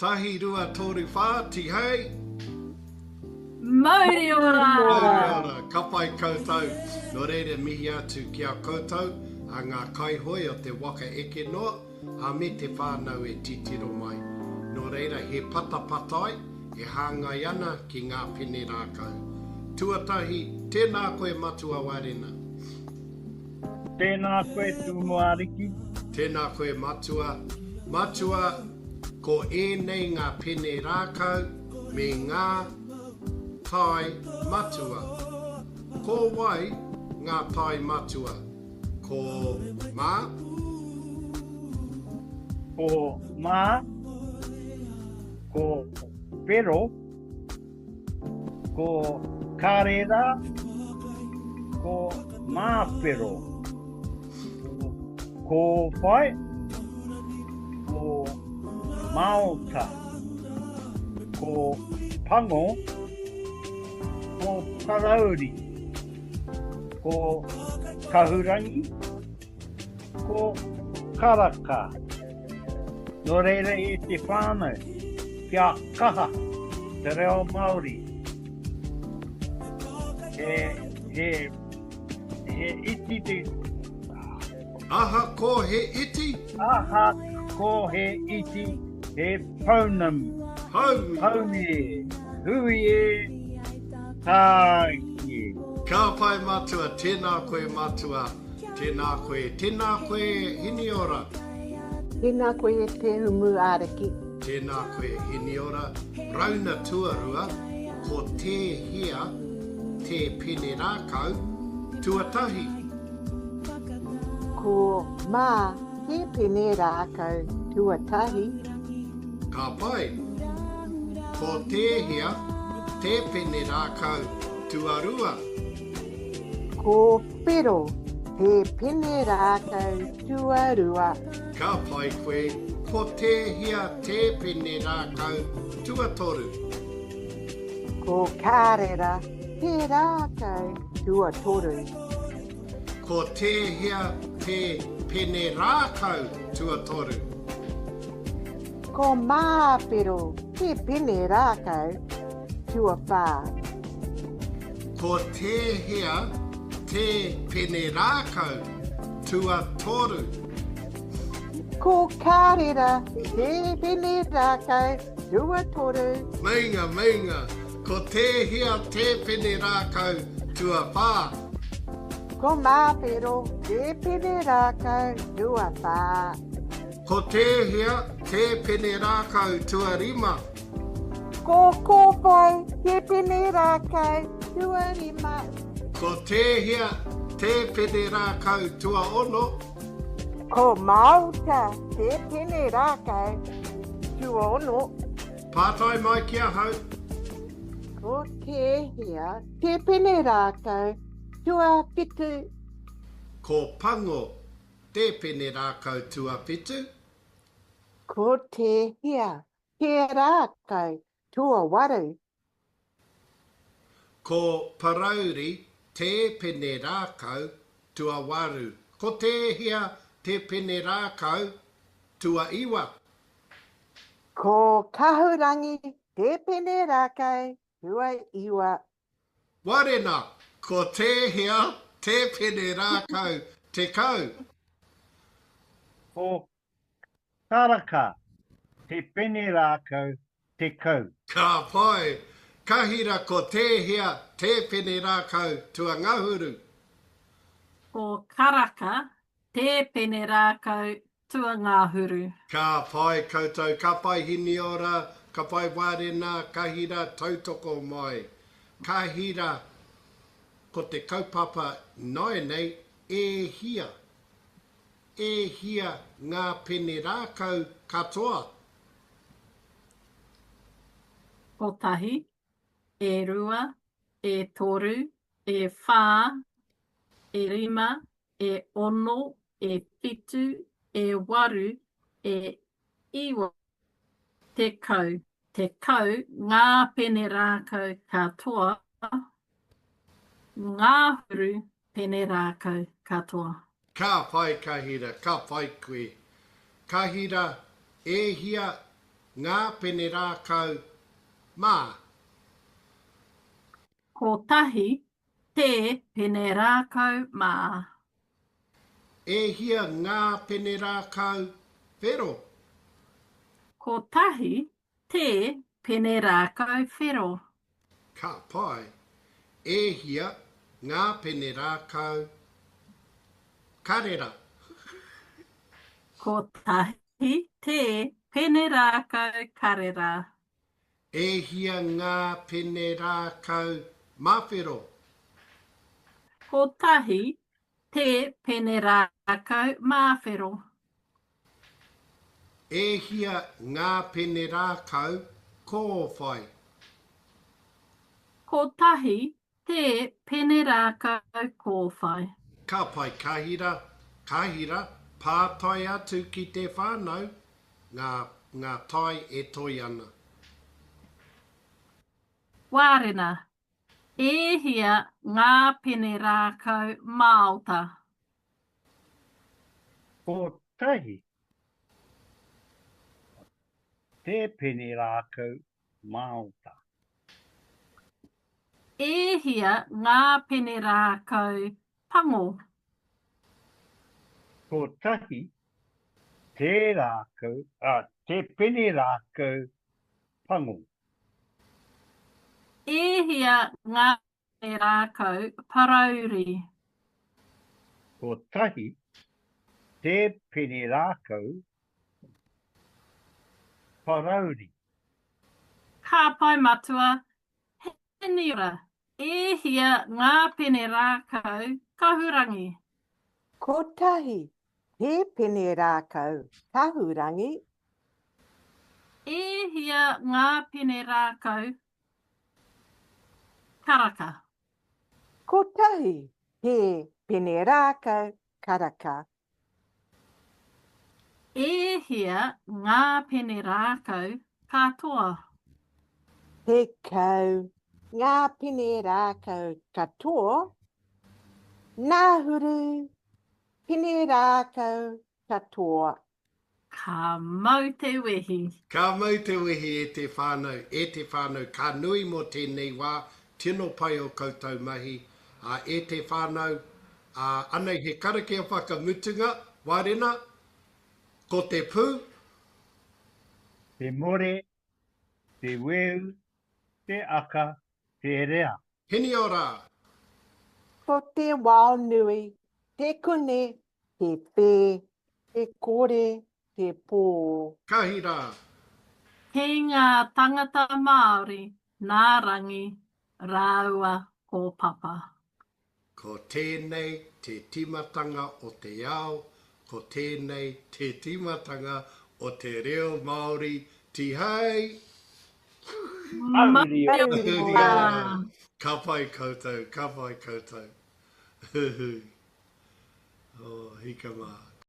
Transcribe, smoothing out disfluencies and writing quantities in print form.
Tahi rua tōru whā, ti hei. Mauri ora! Mauri ora, ka pai koutou. No reira mihi atu ki a koutou, a ngā kaihoi o te Waka-eke-noa, a me te whānau e titiro mai. No reira he patapatai, e hāngai ana ki ngā pene rākau. Tuatahi, tēnā koe matua warena. Tēnā koe tu Umuariki. Tēnā koe matua. Matua, ko ēnei ngā pene rākau me ngā tai matua. Ko wai ngā tai matua. Ko mā. Ko mā. Ko pero. Ko karera. Ko mā pero. Ko whai. Ko maota. Ko pango. Ko karauri. Ko kahurangi. Ko karaka. No reira e te whānau. Kia kaha. Te Reo Māori. He iti te... Aha ko he iti? Aha ko he iti. He paunam. Hau. Pauni. Hui e. Tāki. Ka pai matua, tēnā koe matua. Tēnā koe hini ora. Tēnā koe te Umuariki. Tēnā koe hini ora. Rauna tuarua, ko te hea, te pene rākau, tuatahi. Ko mā te pene rākau tuatahi. Ka pai, ko te hea, te pene rākau, tuarua. Ko pero te pene rākau tuarua. Ka pai koe, ko te hea, te pene rākau, tuatoru. Ko kārera te rākau tuatoru. Ko te hea, te pene rākau, tuatoru. Ko mā pero te pene rākau tuawhā. Ko te hea, te pene rākau, tuatoru. Ko kārera te pene rākau tuatoru. Mainga, ko te hea, te pene rākau, tuawhā. Ko mā pero te pene rākau tuawhā. Ko te hea, te pene rākau, tuarima. Ko kōpai te pene rākau tuarima. Ko te hea, te pene rākau, tuaono. Ko maota te pene rākau tuaono. Pātai mai kia hau. Ko te hea te pene rākau tuapitu. Ko pango, te pene rākau, tuapitu. Ko te hea te rākau tuawaru. Ko parauri, te pene rākau, tuawaru. Ko te hea, te pene rākau, tuaiwa. Ko kahurangi te pene rākau tuaiwa. Warena, ko te hea, te pene rākau, te kau. Ko karaka. Te pene rākau. Te kau. Ka pai, kahira ko te hea, te pene rākau, tua ngahuru. Ko karaka, te pene rākau, tua ngāhuru. Ka pai koutou, ka pai hini ora, ka pai warena, kahira tautoko mai. Kahira, ko te kaupapa nai nei, e hia. E hia ngā pene rākau katoa. Ko tahi, e rua, e toru, e whā, e rima, e ono, e pitu, e waru, e iwa. Te kau, ngā pene rākau katoa, ngāhuru pene rākau katoa. Ka pai kahira, ka pai koe. Kahira, e hia, ngā pene rākau mā. Kotahi, te pene rākau mā. E hia ngā pene rākau whero. Kotahi, te pene rākau whero. Ka pai. E hia ngā pene rākau karera. Kotahi, te pene rākau karera. E hia ngā pene rākau mawhero. Kotahi, te pene rākau māwhero. E hia ngā pene rākau kōwhai. Kotahi, te pene rākau kōwhai. Ka pai kahira, pātai atu ki te whānau, ngā tai e toi ana. Wārena, e hia ngā pene rākau Māota. Kotahi. Te pene rākau Māota. E hia ngā pene rākau Pango. Kotahi. Te rākau, te pene rākau Pango. E hia ngā pene rākau Parauri. Kotahi. Te pene rākau Parauri. Ka pai matua, he niora. E hia ngā pene rākau Kahurangi. Kotahi, te pene rākau kahurangi. E hia ngā pene rākau Karaka. Kotahi, te pene rākau karaka. E hia ngā pene rākau katoa. Te kau, ngā pene rākau katoa. Nā huru, pene rākau katoa. Ka mau te wehi. Ka mau te wehi e te whānau, ka nui mo tēnei wā, tino pai o koutou mahi, e te whānau, anei he karake o whakamutunga, wārena, ko te pū, Te more, te weu, te aka, te rea. hini o rā, Ko te wao nui, te kune, te pē, te kore, te pō. kahi rā, Kei ngā tangata Māori, nā rangi, rāua ko papa. ko tēnei te timatanga o te ao, ko tēnei te timatanga o te reo Māori, tihei. Auri o Auri o Maua. rā. Ka pai koutou, ka pai koutou. Oh, hika mā.